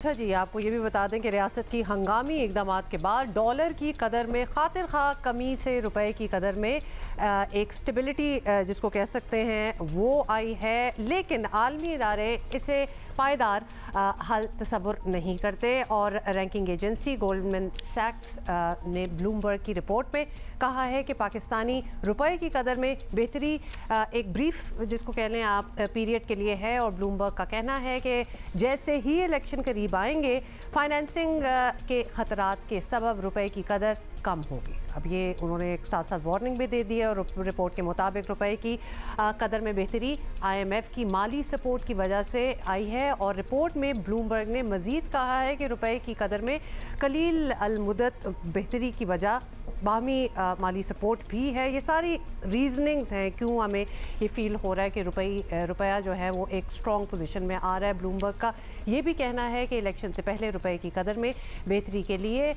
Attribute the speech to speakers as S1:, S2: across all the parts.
S1: अच्छा जी, आपको ये भी बता दें कि रियासत की हंगामी इकदाम के बाद डॉलर की कदर में खातिर खा कमी से रुपए की कदर में एक स्टेबिलिटी जिसको कह सकते हैं वो आई है, लेकिन आलमी इदारे इसे पायदार हल तस्वुर नहीं करते। और रैंकिंग एजेंसी गोल्डमैन सैक्स ने ब्लूमबर्ग की रिपोर्ट में कहा है कि पाकिस्तानी रुपए की कदर में बेहतरी एक ब्रीफ जिसको कह लें आप पीरियड के लिए है। और ब्लूमबर्ग का कहना है कि जैसे ही इलेक्शन करीब आएंगे फाइनेंसिंग के खतरात के सबब रुपए की कदर कम होगी। अब ये उन्होंने एक साथ साथ वार्निंग भी दे दी है। और रिपोर्ट के मुताबिक रुपए की कदर में बेहतरी IMF की माली सपोर्ट की वजह से आई है। और रिपोर्ट में ब्लूमबर्ग ने मज़ीद कहा है कि रुपए की कदर में कलील अलमुद्दत बेहतरी की वजह बाहमी माली सपोर्ट भी है। ये सारी रीजनिंग्स हैं क्यों हमें ये फील हो रहा है कि रुपया जो है वो एक स्ट्रॉन्ग पोजीशन में आ रहा है। ब्लूमबर्ग का ये भी कहना है कि इलेक्शन से पहले रुपए की कदर में बेहतरी के लिए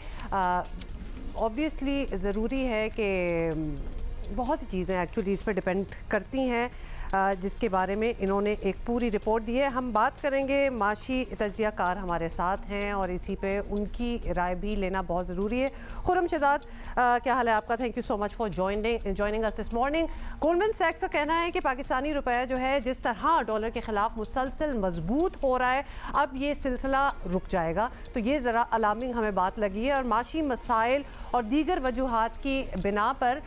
S1: ऑब्वियसली ज़रूरी है कि बहुत सी चीज़ें एक्चुअली इस पर डिपेंड करती हैं, जिसके बारे में इन्होंने एक पूरी रिपोर्ट दी है। हम बात करेंगे, माशी तज्जिया कार हमारे साथ हैं और इसी पे उनकी राय भी लेना बहुत ज़रूरी है। खुर्रम शहजाद, क्या हाल है आपका? Thank you so much for joining us this morning. Goldman सैक्स का कहना है कि पाकिस्तानी रुपया जो है जिस तरह डॉलर के ख़िलाफ़ मुसलसल मजबूत हो रहा है, अब ये सिलसिला रुक जाएगा। तो ये ज़रा अलार्मिंग हमें बात लगी है। और माशी मसाइल और दीगर वजूहात की बिना पर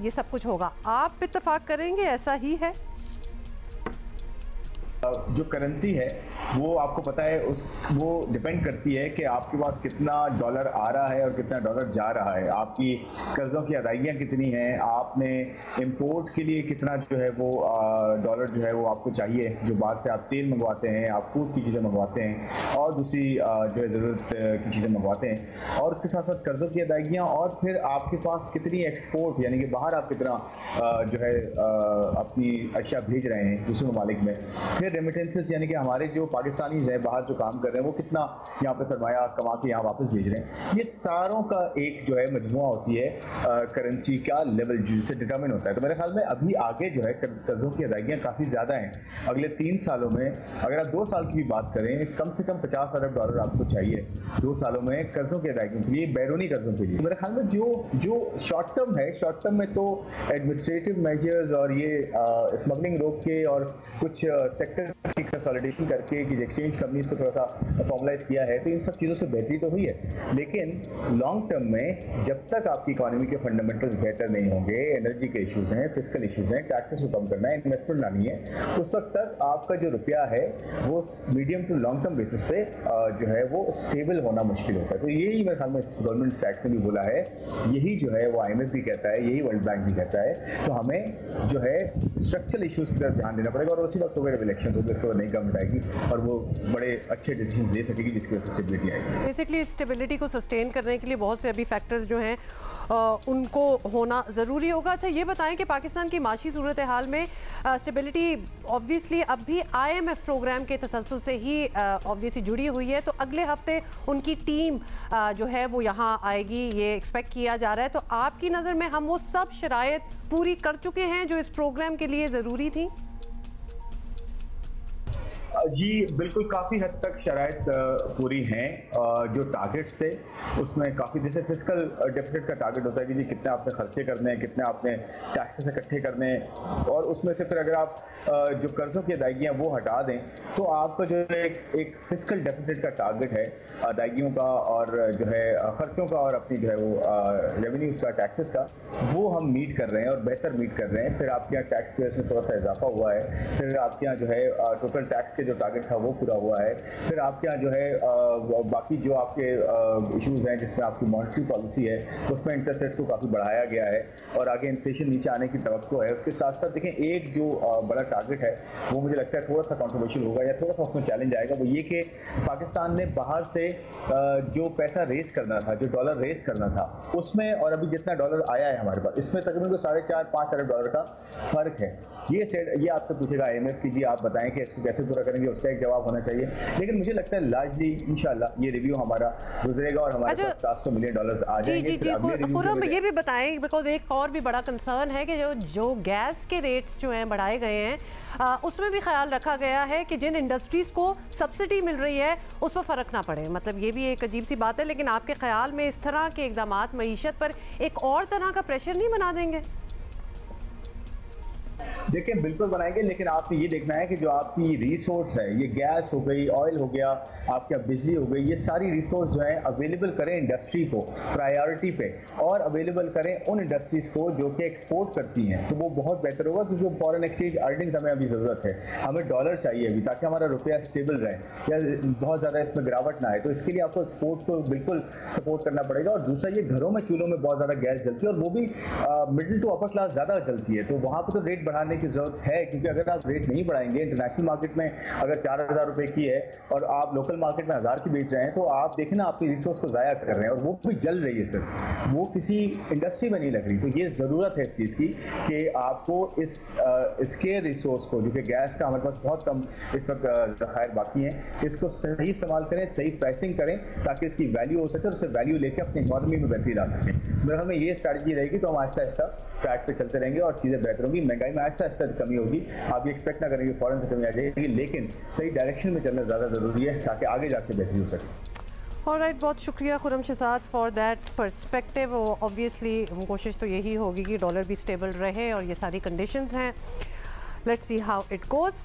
S1: ये सब कुछ होगा। आप इत्तेफाक करेंगे ऐसा ही है?
S2: जो करेंसी है वो आपको पता है वो डिपेंड करती है कि आपके पास कितना डॉलर आ रहा है और कितना डॉलर जा रहा है, आपकी कर्ज़ों की अदायगियाँ कितनी हैं, आपने इंपोर्ट के लिए कितना जो है वो डॉलर जो है वो आपको चाहिए, जो बाहर से आप तेल मंगवाते हैं, आप फूड की चीज़ें मंगवाते हैं और दूसरी जो है ज़रूरत की चीज़ें मंगवाते हैं, और उसके साथ साथ कर्ज़ों की अदायगियाँ, और फिर आपके पास कितनी एक्सपोर्ट यानी कि बाहर आप कितना जो है अपनी अशिया भेज रहे हैं दूसरे ममालिक में, फिर रेमिटेंसेस यानी कि हमारे जो पाकिस्तानीज़ हैं बाहर जो काम कर रहे हैं वो कितना यहाँ पे सरमाया कमा के यहाँ वापस भेज रहे हैं। ये सारों का एक जो है मजमुआ होती है करेंसी का लेवल जिससे डिटरमिन होता है। तो मेरे ख्याल में अभी आगे जो है कर्ज़ों की अदायगियाँ काफ़ी ज़्यादा हैं। अगले 3 सालों में अगर आप 2 साल की भी बात करें, कम से कम 50 अरब डॉलर आपको चाहिए 2 सालों में कर्ज़ों की अदायगियों के लिए, बैरूनी कर्ज़ों के लिए। मेरे ख्याल में जो शॉर्ट टर्म है, शॉर्ट टर्म में तो एडमिनिस्ट्रेटिव मेजर्स और ये स्मगलिंग रोक के और कुछ सेक्टर की कंसोलिडेशन करके कि एक्सचेंज कंपनीज को थोड़ा सा फॉर्मलाइज किया है, तो इन सब चीज़ों से बेहतरी तो हुई है। लेकिन लॉन्ग टर्म में जब तक आपकी इकोनॉमी के फंडामेंटल्स बेहतर नहीं होंगे, एनर्जी के इश्यूज हैं, फिस्कल इश्यूज हैं, टैक्सेस को कम करना है, इन्वेस्टमेंट लानी है, उस वक्त तक आपका जो रुपया है वो medium to long term basis पे जो है वो स्टेबल होना मुश्किल होता है। तो यही मेरे ख्याल में गवर्नमेंट सैक्स ने भी बोला है, यही जो है वो IMF भी कहता है, यही वर्ल्ड बैंक भी कहता है। तो हमें जो है स्ट्रक्चरल इश्यूज की तरफ ध्यान देना पड़ेगा और उसी वक्त वगैरह इलेक्शन होगी, उसके बाद नई गवर्नमेंट आएगी और वो बड़े अच्छे डिसीजन ले सकेगी जिसकी वजह से स्टेबिलिटी आएगी।
S1: बेसिकली स्टेबिलिटी को सस्टेन करने के लिए बहुत से अभी फैक्टर्स जो हैं उनको होना ज़रूरी होगा। अच्छा, ये बताएं कि पाकिस्तान की माशी सूरत हाल में स्टेबिलिटी ऑब्वियसली अब भी IMF प्रोग्राम के तसलसल से ही ऑब्वियसली जुड़ी हुई है। तो अगले हफ्ते उनकी टीम जो है वो यहाँ आएगी, ये एक्सपेक्ट किया जा रहा है। तो आपकी नज़र में हम वो सब शराइत पूरी कर चुके हैं जो इस प्रोग्राम के लिए ज़रूरी थी?
S2: जी बिल्कुल, काफ़ी हद तक शराइत पूरी हैं। जो टारगेट्स थे उसमें काफ़ी, जैसे फिस्कल डेफिसिट का टारगेट होता है कि जी कितने आपने खर्चे करने हैं, कितने आपने टैक्सेस इकट्ठे करने हैं, और उसमें से फिर अगर आप जो कर्ज़ों की अदायगियाँ वो हटा दें तो आपका जो एक फिस्कल डेफिसिट का टारगेट है अदायगियों का और जो है खर्चों का और अपनी जो है वो रेवेन्यूज़ का, टैक्सेस का, वो हम मीट कर रहे हैं और बेहतर मीट कर रहे हैं। फिर आपके यहाँ टैक्स पेयर्स में थोड़ा सा इजाफा हुआ है, फिर आपके यहाँ जो है टोटल टैक्स के जो टारगेट था वो पूरा हुआ है, फिर आपके यहाँ जो है बाकी जो आपके इश्यूज़ हैं जिसमें आपकी मॉनेटरी पॉलिसी है उसमें इंटरेस्ट रेट्स को काफ़ी बढ़ाया गया है और आगे इन्फ्लेशन नीचे आने की तवक्को है। उसके साथ साथ देखें, एक जो बड़ा टारगेट है वो मुझे लगता है थोड़ा सा कंट्रोवर्शियल होगा या थोड़ा सा उसमें चैलेंज आएगा, वो ये कि पाकिस्तान ने बाहर से जो पैसा रेस करना था, जो डॉलर रेस करना था उसमें और अभी जितना डॉलर आया है हमारे पास, इसमें तकरीबन 4.5-5 अरब डॉलर का फ़र्क है। ये आपसे पूछेगा IMF की, जी आप बताएं कि इसको कैसे पूरा करेंगे, उसका एक जवाब होना चाहिए। लेकिन मुझे लगता है लार्जली इंशाल्लाह ये रिव्यू हमारा गुजरेगा और हमारे पास $700 मिलियन आ जाएंगे।
S1: जी खुरम, ये भी बताएं, बिकॉज एक और भी बड़ा कंसर्न है कि जो गैस के रेट्स जो हैं बढ़ाए गए हैं, उसमें भी ख्याल रखा गया है कि जिन इंडस्ट्रीज़ को सब्सिडी मिल रही है उस पर फ़र्क ना पड़े। मतलब ये भी एक अजीब सी बात है, लेकिन आपके ख्याल में इस तरह के इक़दामात मईशत पर एक और तरह का प्रेशर नहीं बना देंगे?
S2: देखिए बिल्कुल बनाएंगे, लेकिन आपने ये देखना है कि जो आपकी रिसोर्स है, ये गैस हो गई, ऑयल हो गया, आपका बिजली हो गई, ये सारी रिसोर्स जो है अवेलेबल करें इंडस्ट्री को प्रायोरिटी पे, और अवेलेबल करें उन इंडस्ट्रीज को जो कि एक्सपोर्ट करती हैं, तो वो बहुत बेहतर होगा। क्योंकि फॉरेन एक्सचेंज अर्निंग्स हमें अभी ज़रूरत है, हमें डॉलर चाहिए अभी ताकि हमारा रुपया स्टेबल रहे या बहुत ज़्यादा इसमें गिरावट ना आए। तो इसके लिए आपको एक्सपोर्ट को बिल्कुल सपोर्ट करना पड़ेगा। और दूसरा, ये घरों में चूल्हों में बहुत ज़्यादा गैस जलती है और वो भी मिडिल टू अपर क्लास ज़्यादा जलती है, तो वहाँ पर तो रेट बढ़ाने की जरूरत है। क्योंकि अगर आप रेट नहीं बढ़ाएंगे, इंटरनेशनल मार्केट में अगर 4000 रुपए की है और आप लोकल मार्केट में 1000 की बेच रहे हैं, तो आप देखें ना आपकी रिसोर्स को जाया कर रहे हैं और वो भी जल रही है सर, वो किसी इंडस्ट्री में नहीं लग रही। तो ये जरूरत है इस चीज की कि आपको इसके रिसोर्स को, जो कि गैस का हमारे पास बहुत कम इस वक्त जखायर बाकी हैं, इसको सही इस्तेमाल करें, सही प्राइसिंग करें ताकि इसकी वैल्यू हो सके और उससे वैल्यू लेके अपनी इकॉनमी में बेहतरी ला सकें। अगर हमें ये स्ट्रैटेजी रहेगी तो हम आहिस्ता आहिस्ता ट्रैक पे चलते रहेंगे और चीज़ें बेहतर होंगी। महंगाई में आहिस्ता आहिस्ता कमी होगी, आप ये एक्सपेक्ट ना करेंगे फौरन से कमी आ जाएगी, लेकिन सही डायरेक्शन में चलना ज़्यादा ज़रूरी है ताकि आगे जाके बेहतरी हो सके।
S1: ऑलराइट, बहुत शुक्रिया Khurram Shahzad for that perspective. Obviously कोशिश तो यही होगी कि डॉलर भी स्टेबल रहे और ये सारी कंडीशंस हैं। Let's see how it goes.